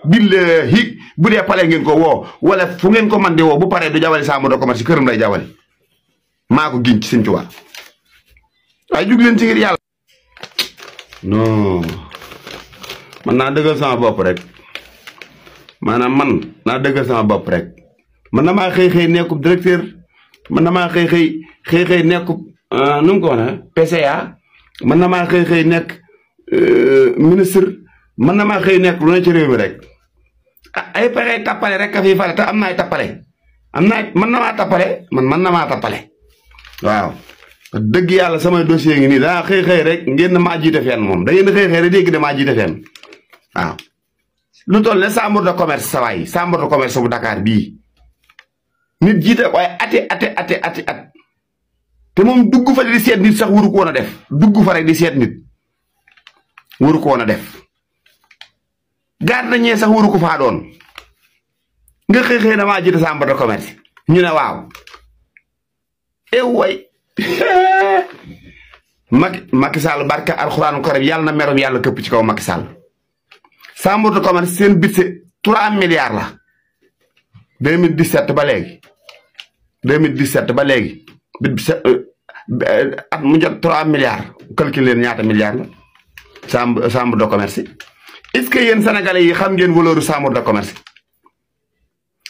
billahi bu dee pale ngeen ko woo wala fu ngeen ko man di woo bu paree du jawali chambre de commerce këram lay jawali maa ko giñ ci Sëñ Tuubaa waaye jug leen ci ngir yàlla. non man naa dëggal sama bopp rek maanaam man naa dëggal sama bopp rek man na maa xëy nekkub directeur man na maa xëy nekkub nu mu ko waxee PCA man na maa xëy nekk ministre man na maa xëy nekk lu ne ci réew mi rek ay pexe tappale rek ka fi fale te am na ay tappale man na maa tappale man na maa tappale waaw. dëgg yàlla samay dossier ngi nii daa xëy rek ngeen ne maa jiite fenn moom da ngeen di xëy rek dégg ne maa jiite fenn waaw. lu toll ne chambre de commerce sawaay chambre de commerce bu Dakar bii nit jiite waaye ati at te moom dugg fa di seet nit sax waru ko woon a def dugg fa rek di seet nit waru ko woon a def garde ñee sax waru ko faa doon nga xëy na maa jiite chambre de commerce ñu ne waaw way Macky Sall barka alxuraanu karim yàlla na merom yàlla këpp ci kaw Macky Sall chambre de commerce seen budget 3 milliards la 2017 ba léegi 2017 ba léegi at mu jot 3 milliards calcule leen ñaata milliards la chambre de commerce est-ce que yéen sénégalais yi xam ngeen valeur chambre de commerce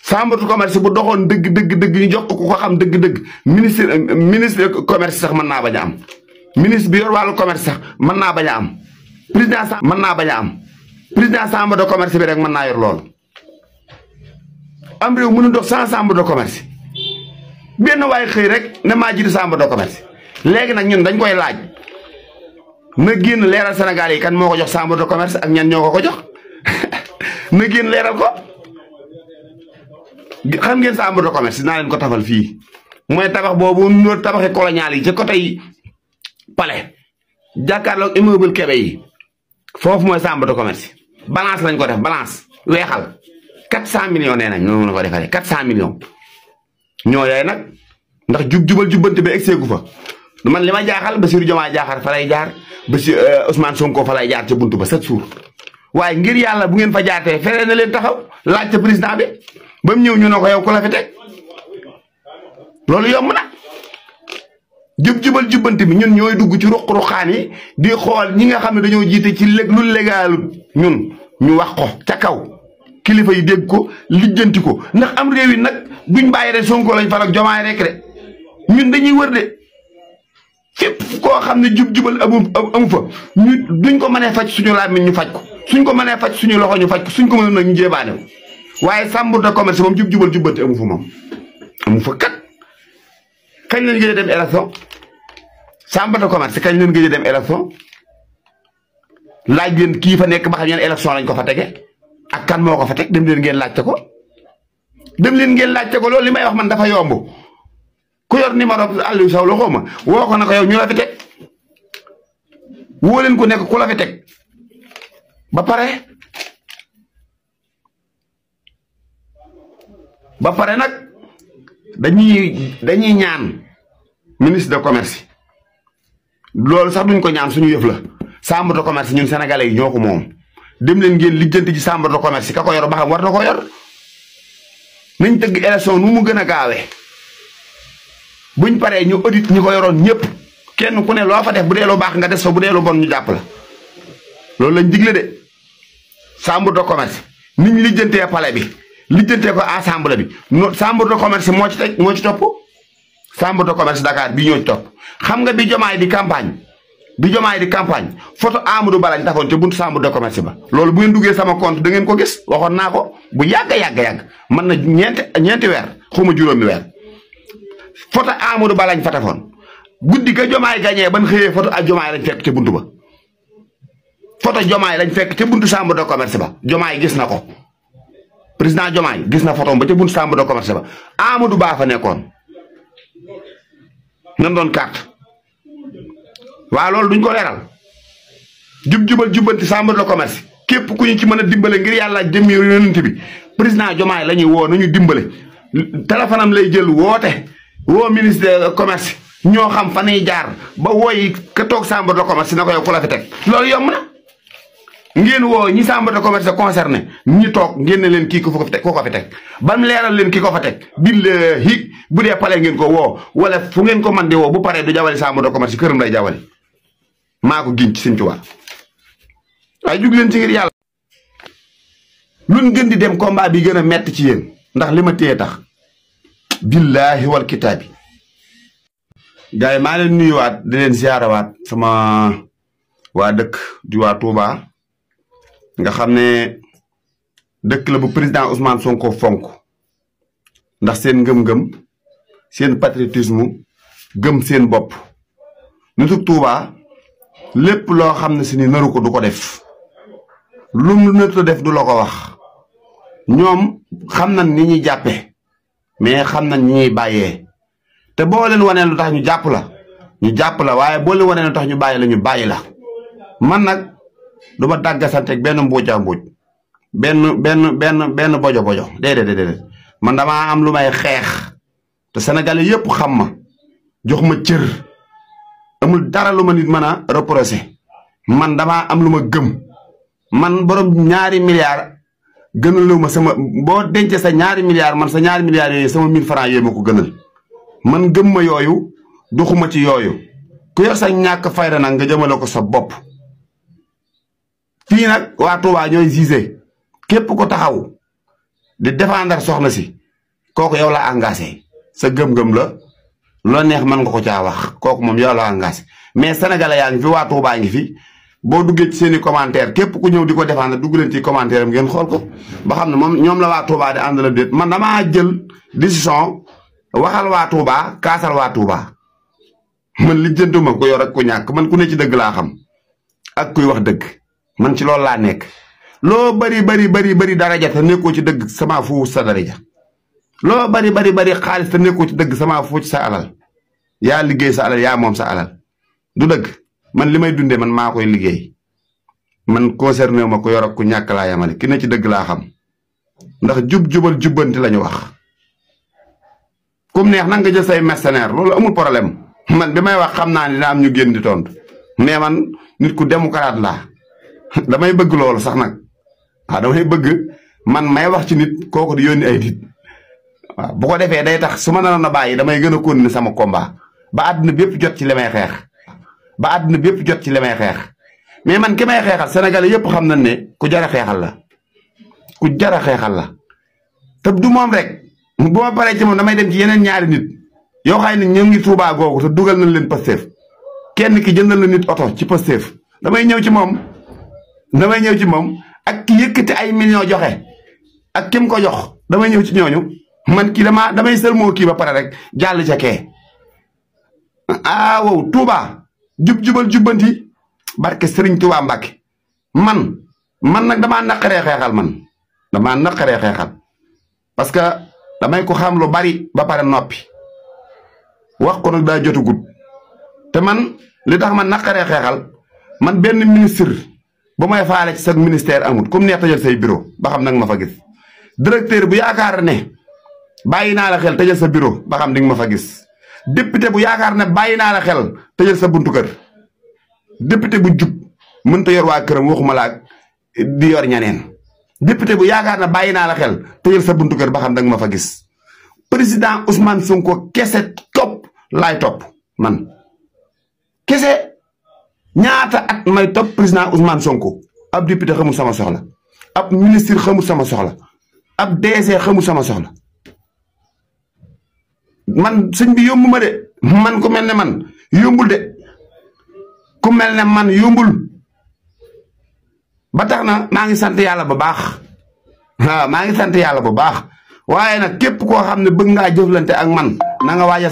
chambre de commerce bu doxoon dëgg ñu jox ko xam dëgg ministre commerce sax mën naa bañ a am ministre bi yor wàllu commerce sax mën naa bañ a am président sax mën naa bañ a am président chambre de commerce bi rek mën naa yor loolu am réew mënu dox sans chambre de commerce benn waaye xëy rek ne maa jiite chambre de commerce léegi nag ñun dañ koy laaj na génn leeral Sénégal yi kan moo ko jox chambre de commerce ak ñan ñoo ko jox na génn leeral ko. xam ngeen chambre de commerce naa leen ko tafal fii mooy tabax boobu ñu tabaxee colonial yi ci côté yi palais jàkkaarloog immeuble Kébé yi foofu mooy chambre de commerce balance lañ ko def balance weexal 400 millions nee nañ noonu la ko defaree 400 millions ñoo yaay nag ndax jubal jubbante ba egseegu fa man li ma jaaxal Bassirou Diomaye Diakhar fa lay jaar Ousmane Sonko fa lay jaar ca buntu ba 7 jours waaye ngir yàlla bu ngeen fa jaartee fere na leen taxaw laaj ca président bi ba mu ñëw ñu ne ko yow ku la fi teg loolu yomb na jubal jubbante bi ñun ñooy dugg ci ruq-ruqaan yi di xool ñi nga xam ne dañoo jiite ci lu légal ñun ñu wax ko ca kaw kilifa yi dégg ko lijjanti ko ndax am réew yi nag duñ bàyyi rek Sonko lañ faral Diomaye rek de ñun dañuy wër de fépp koo xam ne jubal amu fa ñu duñ ko mënee faj suñu làmmiñ ñu faj ko suñ ko mënee faj suñu loxo ñu faj ko suñ ko mënee nag ñu jébaane waaye chambre de commerce moom jubal jubbante amu fa moom amu fa kat kañ leen gëj a dem élection chambre de commerce kañ leen gëj a dem élection laaj leen kii fa nekk ba xam ñeen élection lañ ko fa tege ak kan moo ko fa teg dem leen ngeen laajte ko loolu li may wax man dafa yomb ku yor numéro Aliou Sow la xaw ma woo ko na ko yow ñu la fi teg woo leen ku nekk ku la fi teg ba pare nag dañuy ñaan ministre de commerce loolu sax duñ ko ñaan suñu yëf la chambre de commerce ñun sénégalais yi ñoo ko moom dem leen ngeen lijjanti ci chambre de commerce ka ko yor ba xam war na ko yor nañ tëgg élection nu mu gën a gaawee buñ paree ñu audit ñi ko yoroon ñëpp kenn ku ne loo fa def bu dee lu baax nga des fa bu dee lu bon ñu jàpp la loolu lañ digle de chambre de commerce niñ lijjantee palais bi lijjantee ko assemblée bi chambre de commerce moo ci topp chambre de commerce Dakar bii ñoo ci topp xam nga bi Diomaye di campagne photo Amadou Ba lañ tafoon ca buntu chambre de commerce ba loolu bu ngeen duggee sama compte da ngeen ko gis waxoon naa ko bu yàgg mën na ñeenti weer xuma juróomi weer photo Amadou Ba lañ fa tafoon guddi ga Diomaye gañee ban xëyee photo ak Diomaye lañ fekk ca buntu ba photo Diomaye lañ fekk ca buntu chambre de commerce ba Diomaye gis na ko président Diomaye gis na photo ba ca buntu chambre de commerce ba Amadou Ba fa nekkoon nan doon carte waaw loolu duñ ko leeral jubal jubbanti chambre de commerce képp ku ñu ci mën a dimbale ngir yàlla jëmmi yonent bi président Diomaye la ñuy woo nañu dimbale téléphone am lay jël woo ministre de commerce ñoo xam fa ñuy jaar ba wooyi ka toog chambre de commerce na ko yow ku la fi teg loolu yomb na ngeen woo ñi chambre de commerce concerné ñi toog ngeen ne leen kii ko fi teg ba mu leeral leen ki ko fa teg billahi bu dee pale ngeen ko woo wala fu ngeen ko man di woo bu paree du jawali chambre de commerce këram lay jawali maa ko giñ ci Sëñ Tuubaa waaye jug leen ci ngir yàlla luñ gën di dem combat bi gën a metti ci yéen ndax li ma téye tax billahi wal kitaabi gars yi maa leen nuyuwaat di leen ziarawaat sama waa dëkk di waa Touba nga xam ne dëkk la bu président Ousmane Sonko fonk ndax seen ngëm-ngëm seen patriotisme gëm seen bopp nitu Touba lépp loo xam ne si ni naru ko du ko def lu mu nëtt def du la ko wax ñoom xam nañ ni ñuy jàppe mais xam nañ ni ñuy bàyyee te boo leen wanee lu tax ñu jàpp la waaye boo leen wanee lu tax ñu bàyyi la man nag du ma dàggasanteeg benn mbuuja mbuuj benn bojo déedéet man damaa am lu may xeex te Sénégalais yëpp xam ma jox ma cër amul dara lu ma nit mën a reprocher man damaa am lu ma gëm man borom 2 milliards gënalu ma sama boo dencee sa 2 milliards man sa 2 milliards yooyu sama 1000 francs yooyu ma ko gënal man gëm ma yooyu duxuma ci yooyu ku yor sa ñàkk fayda nag nga jëmale ko sa bopp fii nag waa Touba ñooy gisé képp ko taxaw di défendre soxna si kooku yow la engagé sa gëm-gëm la loo neex mën nga ko caa wax kooku moom yow la engagé mais sénégalais yaa ngi fi waa Touba ngi fi boo duggee ci seen i commentaire képp ku ñëw di ko défendre dugg leen ci commentaire am ngeen xool ko ba xam ne moom ñoom la waa Touba di ànd la déet man damaa jël décision waxal waa Touba kaasal waa Touba man lijjantuma ko yor ak ku ñàkk man ku ne ci dëgg laa xam ak kuy wax dëgg man ci loolu laa nekk loo bari daraja te nekkoo ci dëgg sama fu sa daraja loo bari xaalis te nekkoo ci dëgg sama fu ci sa alal yaa liggéey sa alal yaa moom sa alal du dëgg man li may dundee man maa koy liggéey man concerné ma ko yor ak ku ñàkk laa yamale ki ne ci dëgg laa xam ndax jubal jubbanti la ñu wax kum neex nag nga jël say mercenaire loolu amul problème man bi may wax xam naa ne dina am ñu génn di tontu mais man nit ku démocrate laa damay bëgg loolu sax nag waaw damay bëgg man may wax ci nit kooku di yónni ay nit waaw bu ko defee day tax su ma naroon a bàyyi damay gën a continuer sama combat ba àdduna bépp jot ci li may xeex mais man ki may xeexal Sénégalais yëpp xam nañ ne ku jar a xeexal la te du moom rek bu ma paree ci moom damay dem ci yeneen ñaari nit yoo xam ne ñu ngi Touba googu te dugal nañ leen Pastef kenn ki jëndal na nit oto ci Pastef damay ñëw ci moom ak ki yëkkati ay millions joxe ak kim ko jox damay ñëw ci ñooñu man kii damay sëlmoo kii ba pare rek jàll ca kee wow Touba jubal jubbanti barke Serigne Touba Mbacke man nag damaa naqaree xeexal parce que damay ko xam lu bari ba pare noppi wax ko nag daa jotagut te man li tax man naqaree xeexal man benn ministre bu may faale ci sa ministère amul comme neex tëjal say bureau ba xam nag ma fa gis directeur bu yaakaar ne bàyyi naa la xel tëjal sa bureau ba xam di nga ma fa gis député bu yaakaar ne bàyyi naa la xel tëjal sa buntu kër député bu jub mënta yor waa këram waxuma laa di yor ñaneen député bu yaakaar ne bàyyi naa la xel tëjal sa buntu kër ba xam danga ma fa gis président Ousmane Sonko kese topp laay topp man kese ñaata at may topp président Ousmane Sonko ab député xamul sama soxla ab ministre xamul sama soxla ab DG xamul sama soxla man sëñ bi yombu ma de man ku mel ne man yombul de ku mel ne man yombul ba tax na maa ngi sant yàlla bu baax waaw maa ngi sant yàlla bu baax waaye nag képp koo xam ne bëgg ngaa jëflante ak man na nga waajal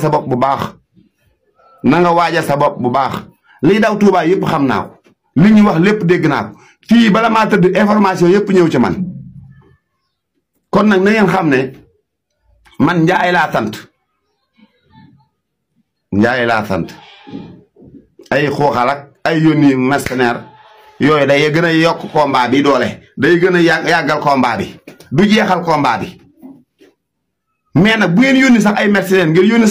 sa bopp bu baax liy daw Touba yëpp xam naa ko li ñu wax lépp dégg naa ko fii bala maa tëdd information yëpp ñëw ci man kon nag na ngeen xam ne man Njaay laa sant ay xooxal ak ay yónni mercenaire yooyu day gën a yokk combat bi doole day gën a yàggal combat bi du jeexal combat bi mais nag bu ngeen yónni sax ay mercenaire ngeen yónni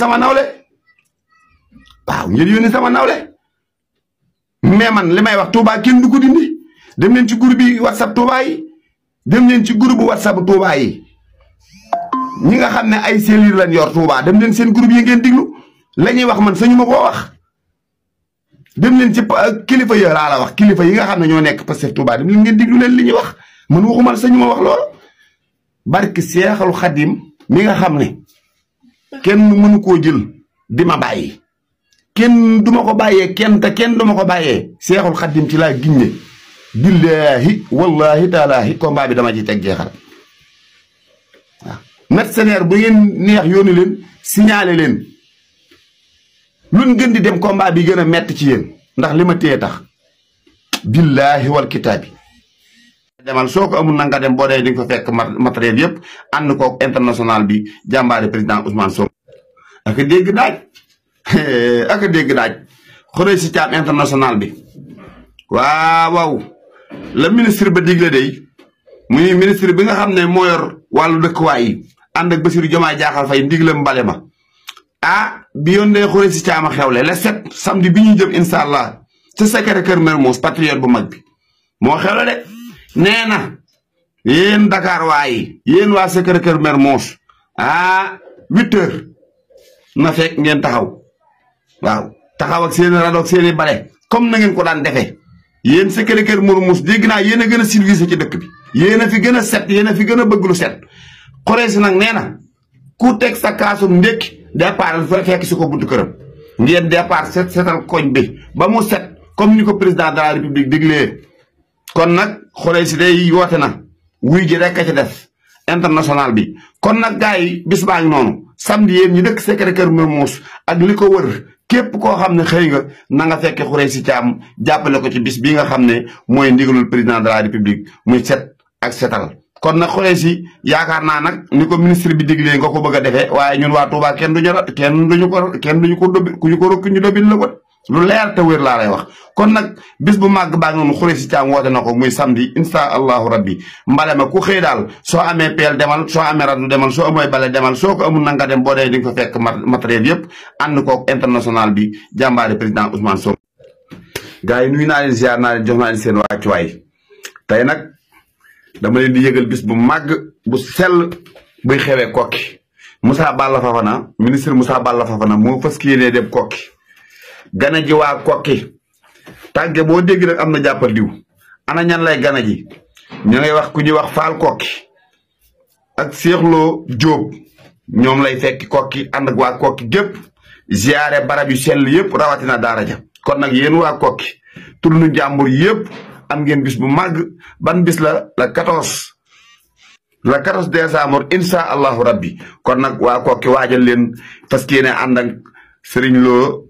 sama nawle mais man li may wax Touba kenn du ko dindi dem leen ci groupe yi WhatsApp Touba yi dem leen ci groupe WhatsApp Touba yi ñi nga xam ne ay cellules lañ yor Touba dem leen seen groupe yi ngeen diglu la ñuy wax man sañu ma koo wax. dem leen ci kilifa yi laa la wax kilifa yi nga xam ne ñoo nekk Pastef Touba dem leen ngeen diglu leen li ñuy wax man waxuma sañu ma wax loolu. barki Seexul Xadim mi nga xam ne kenn mënu koo jël di ma bàyyi kenn duma ko bàyyee kenn te kenn duma ko bàyyee Seexul Xadim ci laa ginne billaahi wallahi taalaahi combat bi dama ci teg jeexal waaw mercenaire bu ngeen neex yónni leen signalé leen luñ gën di dem combat bi gën a metti ci yéen ndax li ma téye tax billaahi wal kitaabi demal soo ko amul na nga dem boo dee di nga fa fekk matériel yëpp ànd ko international bi jàmbaare président Ousmane Sonko ak dégg daaj ak dégg daaj xoree si caam international bi waaw la ministre ba digle day muy ministre bi nga xam ne moo yor wàllu dëkkuwaay yi ànd ak Bassirou Diomaye Diakhar Faye ndigle mbale ma bi yoon de xoree si caam a xewle le 7 samedi bi ñuy jëm incha allah ca Sacré-Cœur Mermoz patriote bu mag bi moo xewle de nee na yéen Dakar waayi yéen waa Sacré-Cœur Mermoz 8 heures na fekk ngeen taxaw waaw taxaw ak seeni radoog seeni bale comme na ngeen ko daan defee yéen Sacré-Cœur Mermoz dégg naa yéen a gën a civilisé ci dëkk bi yéen a fi gën a set yéen a fi gën a bëgg lu set xoree si nag nee na ku teg sa kaasum ndékki départ fekk si ko buntu këram ngeen départ setal koñ bi ba mu set comme ni ko président de la république diglee kon nag xoree si day woote na wuy ji rek a ci def international bi kon nag gars yi bis baa ngi noonu samedi yéen ñi dëkk Sacré-Cœur Mermoz ak li ko wër képp koo xam ne xëy nga na nga fekke Khoureyssi Thiam jàppale ko ci bis bi nga xam ne mooy ndigalul président de la république muy set ak setal kon nag Khoureyssi yaakaar naa nag ni ko ministre bi diglee nga ko bëgg a defee waaye ñun waa Touba kenn duñu ko dobbi ku ñu ko rokk ñu dobin la ko lu leer te wér laa lay wax kon nag bis bu màgg baa noonu Khoureyssi Thiam woote na ko muy samedi insha allahu rabbi mbale ma ku xëy daal soo amee peel demal soo amee radu demal soo amee bale demal soo ko amul na nga dem boo dee di nga fa fekk matériel yëpp ànd ko international bi jàmbaare président Ousmane Sonko. gars yi nuyu naa leen ziar naa leen jox naa leen seen wàccuwaay tey nag dama leen di yëgal bis bu màgg bu sell buy xewee Kokki Moussa Balla Fafana ministre Moussa Balla Fafana moo fas yéenee dem Kokki gana ji waa Kokki tàgge boo dégg nag am na jàppal diw ana ñan lay gana ji ñu ngay wax ku ñuy wax Faal Kokki ak Cheikh Lo Diop ñoom lay fekki Kokki ànd ak waa Kokki gépp ziare barab yu sell yëpp rawatina daara ja kon nag yéen waa Kokki turnu jàmbur yëpp am ngeen bis bu màgg ban bis la 14 décembre insha allahu rabbi kon nag waa Kokki waajal leen fas yéene ànd ak Serigne Lo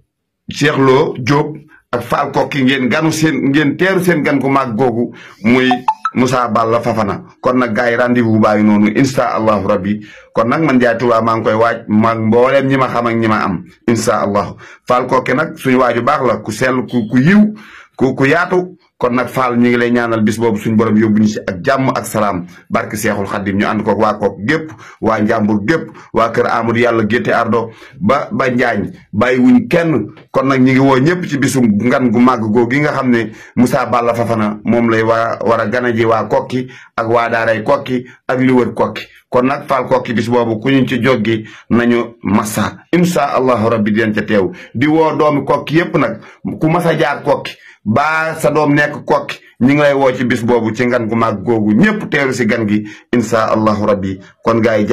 Cheikh Lo Diop ak Faal Kokki ngeen teeru seen gan gu màgg googu muy Moussa Balla Fafana kon nag gars yi rendez-vous baa ngi noonu insha allahu rabbi kon nag man Ndiaye Touba maa ngi koy waaj maag mbooleem ñi ma xam ak ñi ma am insha allahu Faal Kokki nag suñu waaju baax la ku sell ku yiw ku yaatu kon nag Fall ñu ngi lay ñaanal bis boobu suñu borom yóbbu ñu si ak jàmm ak salaam barke Seexul Xaddim ñu ànd ko waa Kokki gépp waa Njàmbur gépp waa kër Amadou Yàlla Gétte Ardo ba Njaañ bàyyi wuñ kenn kon nag ñu ngi woo ñëpp ci bisu ngan gu màgg googu gi nga xam ne Moussa Balla Fafana moom lay war a gana ji waa Kokki ak waa daaray Kokki ak li wër Kokki kon nag Fall Kokki bis boobu ku ñu ci joggi nañu massa insha allahu rabbi dinañ ca teew di woo doomi Kokki yëpp nag ku masa jaar Kokki ba sa doom nekk Kokki ñi ngi lay woo ci bis boobu ci ngan gu màgg googu ñëpp teeru si gan gi insha allahu rabbi kon gars yi